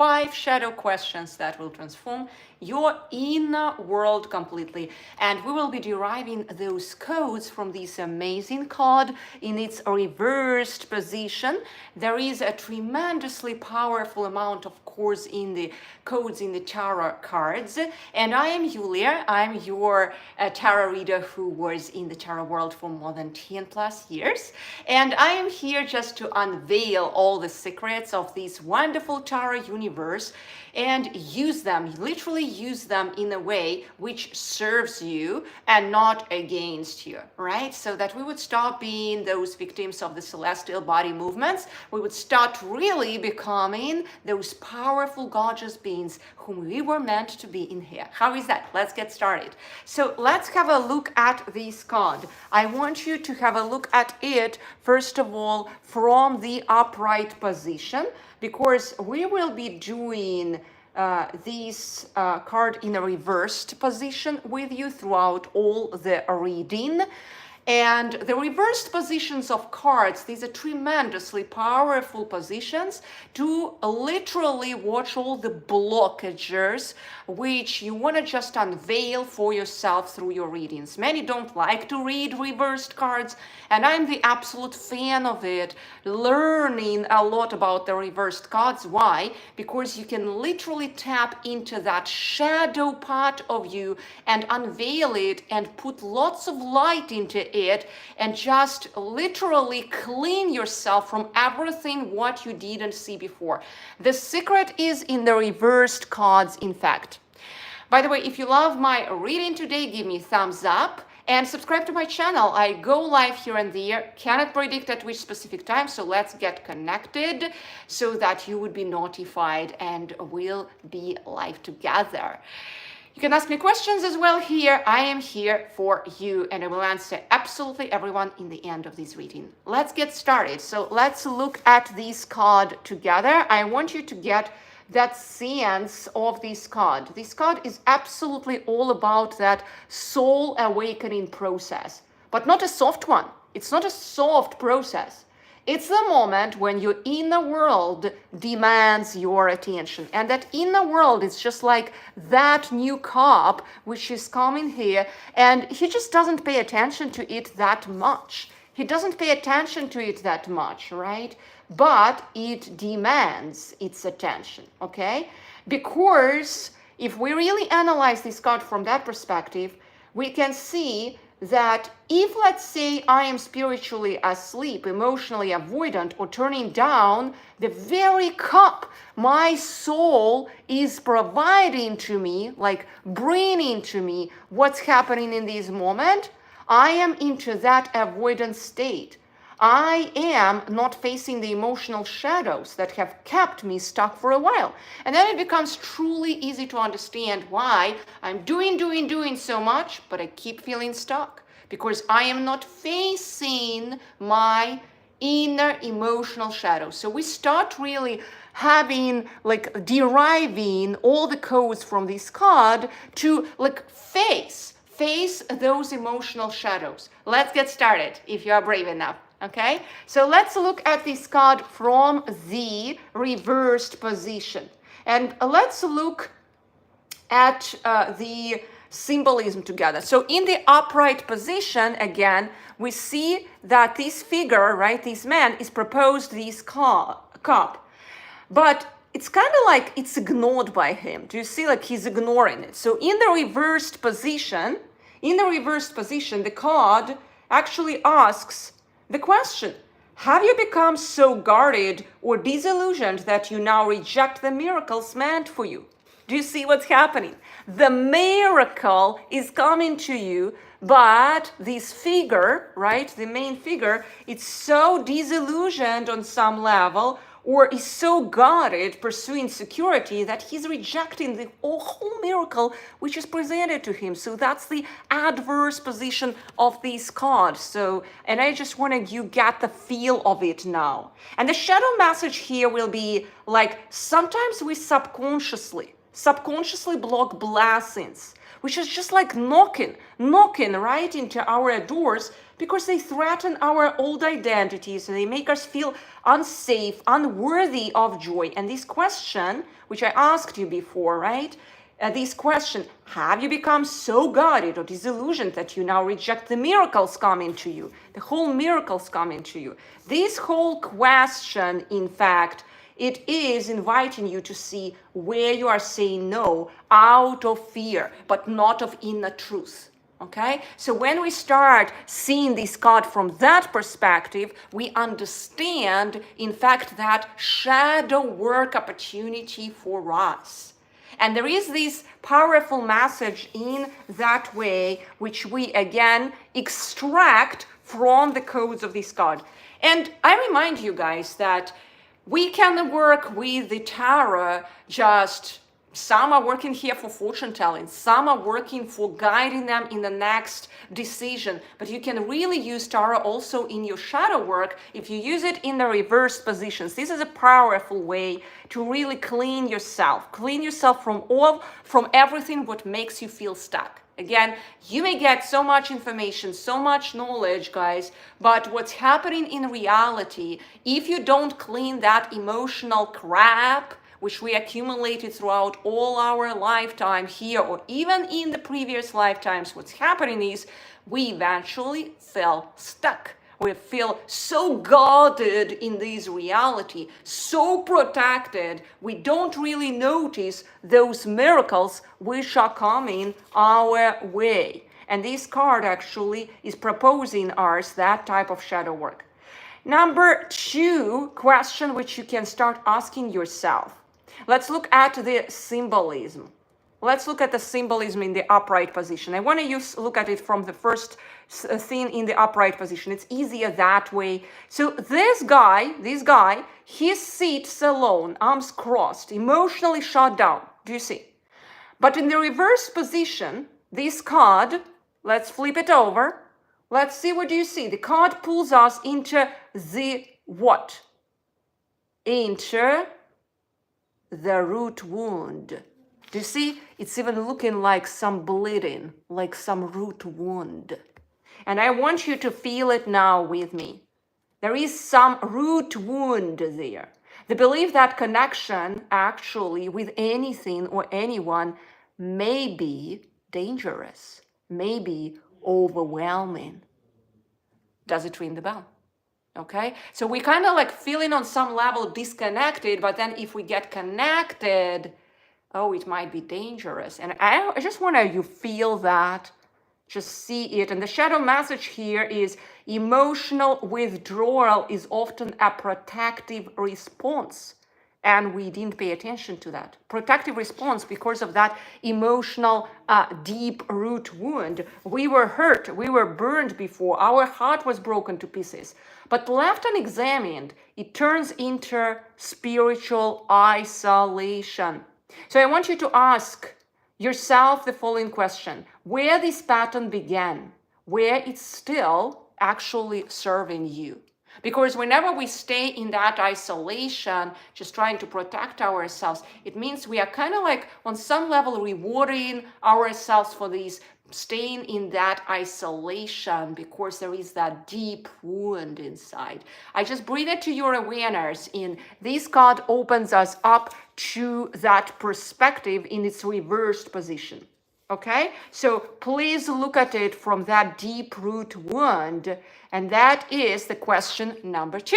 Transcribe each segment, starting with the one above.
5 shadow questions that will transform your inner world completely. And we will be deriving those codes from this amazing card in its reversed position. There is a tremendously powerful amount of course in the codes in the tarot cards. And I am Yulia. I'm your tarot reader who was in the tarot world for more than 10 plus years. And I am here just to unveil all the secrets of this wonderful tarot universe and use them, literally use them in a way which serves you and not against you, right? So that we would stop being those victims of the celestial body movements. We would start really becoming those powerful, gorgeous beings whom we were meant to be in here. How is that? Let's get started. So let's have a look at this card. I want you to have a look at it, first of all, from the upright position, because we will be doing this card in a reversed position with you throughout all the reading. And the reversed positions of cards, these are tremendously powerful positions to literally watch all the blockages which you want to just unveil for yourself through your readings. Many don't like to read reversed cards, and I'm the absolute fan of it, learning a lot about the reversed cards. Why? Because you can literally tap into that shadow part of you and unveil it and put lots of light into it and just literally clean yourself from everything what you didn't see before. The secret is in the reversed cards, in fact. By the way, if you love my reading today, give me a thumbs up and subscribe to my channel. I go live here and there, cannot predict at which specific time, so let's get connected so that you would be notified and we'll be live together. You can ask me questions as well here. I am here for you and I will answer absolutely everyone in the end of this reading. Let's get started. So let's look at this card together. I want you to get that sense of this card. This card is absolutely all about that soul awakening process, but not a soft one. It's not a soft process. It's the moment when your inner world demands your attention. And that inner world is just like that new cop which is coming here, and he just doesn't pay attention to it that much. He doesn't pay attention to it that much, right? But it demands its attention, okay? Because if we really analyze this card from that perspective, we can see that if, let's say, I am spiritually asleep, emotionally avoidant, or turning down the very cup my soul is providing to me, like bringing to me what's happening in this moment, I am into that avoidant state. I am not facing the emotional shadows that have kept me stuck for a while. And then it becomes truly easy to understand why I'm doing so much, but I keep feeling stuck. Because I am not facing my inner emotional shadows. So we start really having, like, deriving all the codes from this card to, like, face those emotional shadows. Let's get started if you are brave enough. Okay, so let's look at this card from the reversed position. And let's look at the symbolism together. So in the upright position, again, we see that this figure, right, this man is proposed this cup. But it's kind of like it's ignored by him. Do you see, like, he's ignoring it? So in the reversed position, the card actually asks the question, have you become so guarded or disillusioned that you now reject the miracles meant for you? Do you see what's happening? The miracle is coming to you, but this figure, right, the main figure, it's so disillusioned on some level, or is so guarded, pursuing security, that he's rejecting the whole miracle which is presented to him. So that's the adverse position of this card. So, and I just want you get the feel of it now. And the shadow message here will be like, sometimes we subconsciously block blessings. which is just like knocking right into our doors, because they threaten our old identities and they make us feel unsafe, unworthy of joy. And this question, which I asked you before, right? This question, have you become so guarded or disillusioned that you now reject the miracles coming to you? The whole miracles coming to you. This whole question, in fact, it is inviting you to see where you are saying no out of fear, but not of inner truth. Okay, so when we start seeing this card from that perspective, we understand, in fact, that shadow work opportunity for us. And there is this powerful message in that way, which we again extract from the codes of this card. And I remind you guys that we can work with the tarot, just some are working here for fortune telling, some are working for guiding them in the next decision, but you can really use tarot also in your shadow work if you use it in the reversed positions. This is a powerful way to really clean yourself from everything what makes you feel stuck. Again, you may get so much information, so much knowledge, guys, but what's happening in reality, if you don't clean that emotional crap, which we accumulated throughout all our lifetime here, or even in the previous lifetimes, what's happening is we eventually fell stuck. We feel so guarded in this reality, so protected, we don't really notice those miracles which are coming our way. And this card actually is proposing us that type of shadow work. Number 2 question which you can start asking yourself. Let's look at the symbolism. Let's look at the symbolism in the upright position. I want to look at it from the first thing in the upright position. It's easier that way. So this guy, he sits alone, arms crossed, emotionally shut down. Do you see? But in the reverse position, this card, let's flip it over. Let's see, what do you see? The card pulls us into the what? Into the root wound. Do you see? It's even looking like some bleeding, like some root wound. And I want you to feel it now with me. There is some root wound there. The belief that connection actually with anything or anyone may be dangerous, may be overwhelming. Does it ring the bell? Okay, so we kind of like feeling on some level disconnected, but then if we get connected, oh, it might be dangerous. And I just want you feel that, just see it. And the shadow message here is emotional withdrawal is often a protective response. And we didn't pay attention to that. Protective response because of that emotional deep root wound. We were hurt, we were burned before, our heart was broken to pieces. But left unexamined, it turns into spiritual isolation. So I want you to ask yourself the following question. Where this pattern began, where it's still actually serving you. Because whenever we stay in that isolation, just trying to protect ourselves, it means we are kind of like on some level rewarding ourselves for this, staying in that isolation because there is that deep wound inside. I just bring it to your awareness in this card opens us up to that perspective in its reversed position. Okay, so please look at it from that deep root wound. And that is the question number 2.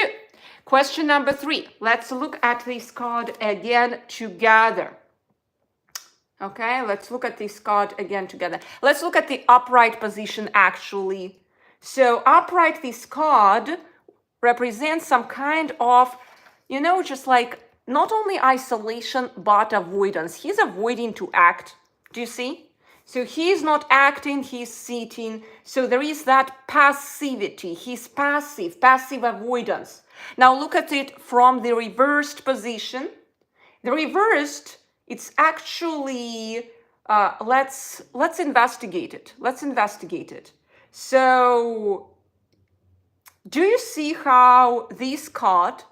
Question number 3. Let's look at this card again together. Okay, let's look at this card again together. Let's look at the upright position actually. So upright, this card represents some kind of, just like not only isolation, but avoidance. He's avoiding to act. Do you see? So he's not acting, he's sitting. So there is that passivity. He's passive avoidance. Now look at it from the reversed position. The reversed, it's actually, let's investigate it. Let's investigate it. So do you see how this cup,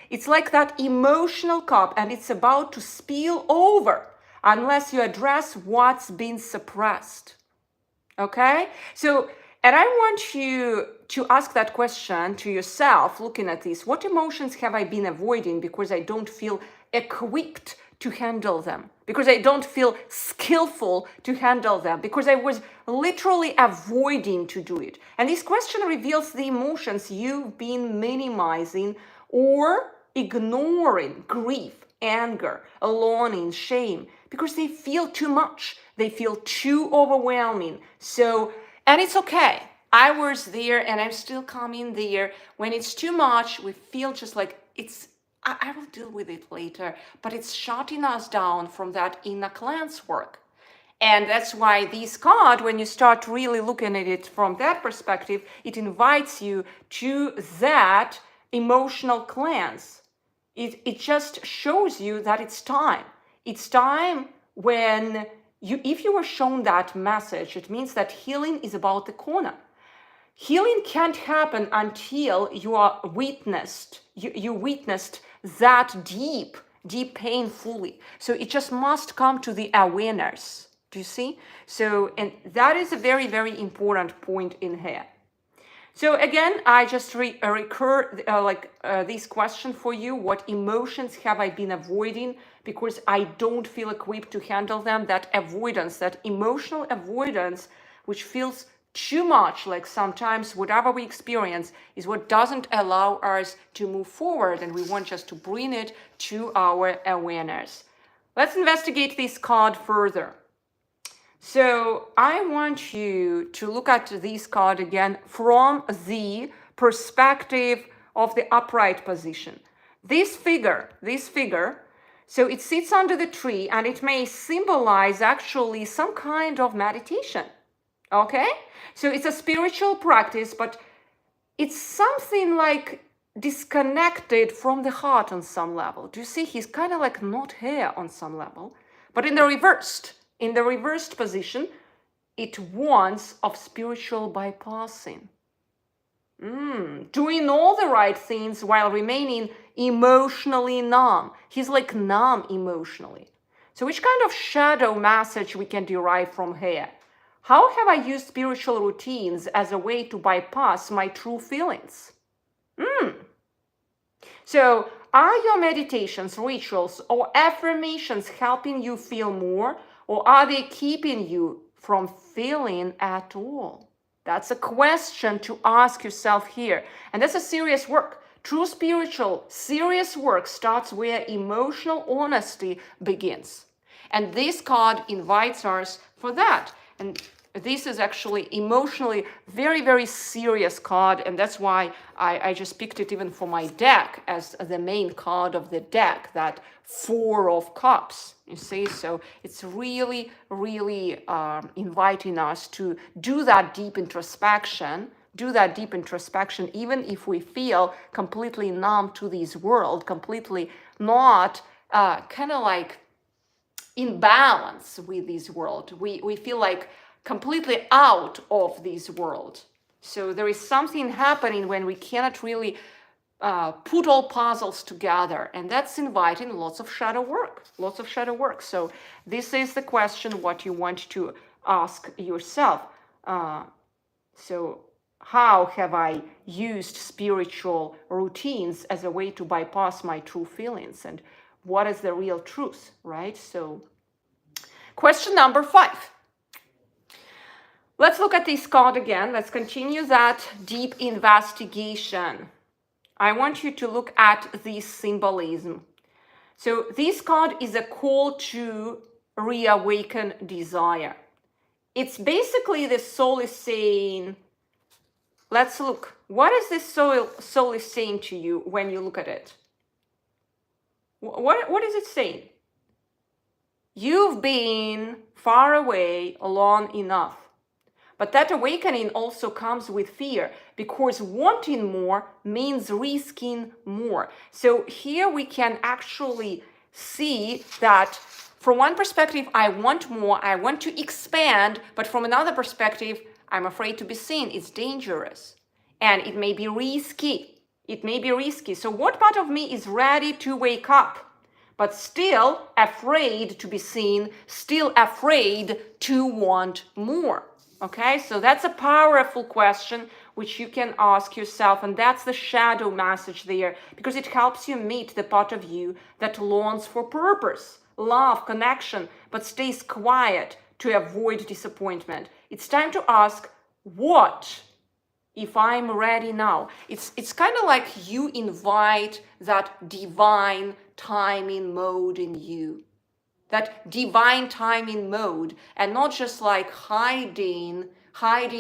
it's like that emotional cup and it's about to spill over. unless you address what's been suppressed. Okay? So, and I want you to ask that question to yourself, looking at this. What emotions have I been avoiding because I don't feel equipped to handle them? Because I don't feel skillful to handle them? Because I was literally avoiding to do it? And this question reveals the emotions you've been minimizing or ignoring: grief, anger, longing, shame, because they feel too much. They feel too overwhelming. So, and it's okay. I was there and I'm still coming there. When it's too much, we feel just like I will deal with it later, but it's shutting us down from that inner cleanse work. And that's why this card, when you start really looking at it from that perspective, it invites you to that emotional cleanse. It just shows you that it's time. It's time when if you were shown that message, it means that healing is about the corner. Healing can't happen until you are witnessed. You witnessed that deep pain fully. So it just must come to the awareness. Do you see? So, and that is a very, very important point in here. So again, I just recur this question for you. What emotions have I been avoiding because I don't feel equipped to handle them? That avoidance, that emotional avoidance, which feels too much, like sometimes whatever we experience is what doesn't allow us to move forward, and we want just to bring it to our awareness. Let's investigate this card further. So I want you to look at this card again from the perspective of the upright position. This figure, so it sits under the tree, and it may symbolize actually some kind of meditation. Okay? So it's a spiritual practice, but it's something like disconnected from the heart on some level. Do you see? He's kind of like not here on some level, but in the reversed position, it warns of spiritual bypassing. Doing all the right things while remaining emotionally numb. He's like numb emotionally. So which kind of shadow message we can derive from here? How have I used spiritual routines as a way to bypass my true feelings? So are your meditations, rituals, or affirmations helping you feel more, or are they keeping you from feeling at all? That's a question to ask yourself here. And that's a serious work. True spiritual, serious work starts where emotional honesty begins. And this card invites us for that. And this is actually emotionally very, very serious card. And that's why I just picked it even for my deck as the main card of the deck, that Four of Cups. You see, so it's really, really inviting us to do that deep introspection, even if we feel completely numb to this world, completely not kind of like in balance with this world. We feel like completely out of this world. So there is something happening when we cannot really put all puzzles together, and that's inviting lots of shadow work. So this is the question what you want to ask yourself. So how have I used spiritual routines as a way to bypass my true feelings, and what is the real truth, right? So question number 5. Let's look at this card again. Let's continue that deep investigation. I want you to look at this symbolism. So this card is a call to reawaken desire. It's basically the soul is saying, let's look. What is this soul is saying to you when you look at it? What is it saying? You've been far away long enough. But that awakening also comes with fear, because wanting more means risking more. So here we can actually see that from one perspective, I want more, I want to expand, but from another perspective, I'm afraid to be seen. It's dangerous and it may be risky. So what part of me is ready to wake up? but still afraid to be seen, still afraid to want more. Okay, so that's a powerful question which you can ask yourself, and that's the shadow message there, because it helps you meet the part of you that longs for purpose, love, connection, but stays quiet to avoid disappointment. It's time to ask, what if I'm ready now? It's kind of like you invite that divine timing mode in you. That divine timing mode, and not just like hiding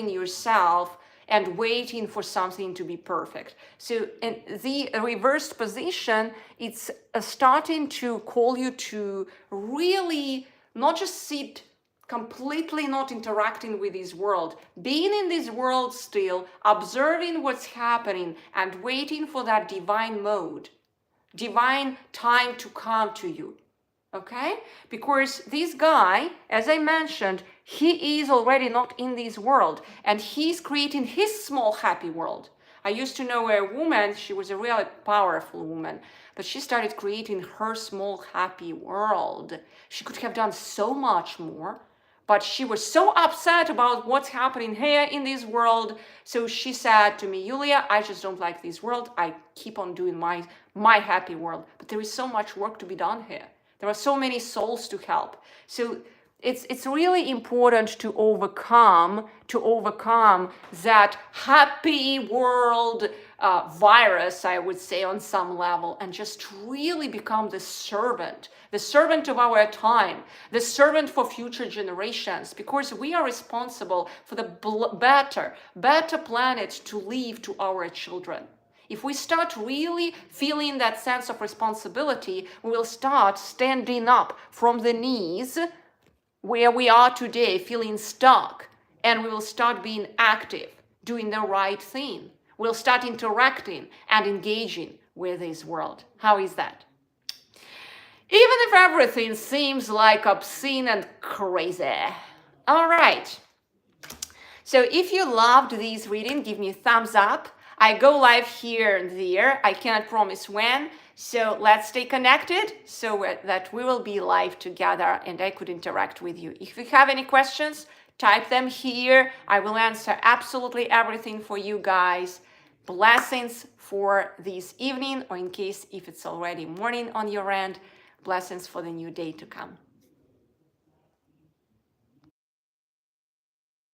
yourself and waiting for something to be perfect. So in the reversed position, it's starting to call you to really not just sit completely not interacting with this world, being in this world still, observing what's happening and waiting for that divine mode, divine time to come to you. Okay? Because this guy, as I mentioned, he is already not in this world, and he's creating his small happy world. I used to know a woman, she was a really powerful woman, but she started creating her small happy world. She could have done so much more, but she was so upset about what's happening here in this world. So she said to me, Yulia, I just don't like this world. I keep on doing my happy world, but there is so much work to be done here. There are so many souls to help. So it's really important to overcome that happy world virus, I would say, on some level, and just really become the servant of our time, the servant for future generations, because we are responsible for the better planet to leave to our children. If we start really feeling that sense of responsibility, we will start standing up from the knees where we are today, feeling stuck, and we will start being active, doing the right thing. We'll start interacting and engaging with this world. How is that? Even if everything seems like obscene and crazy. All right. So if you loved this reading, give me a thumbs up. I go live here and there. I cannot promise when. So let's stay connected so that we will be live together and I could interact with you. If you have any questions, type them here. I will answer absolutely everything for you guys. Blessings for this evening, or in case if it's already morning on your end, blessings for the new day to come.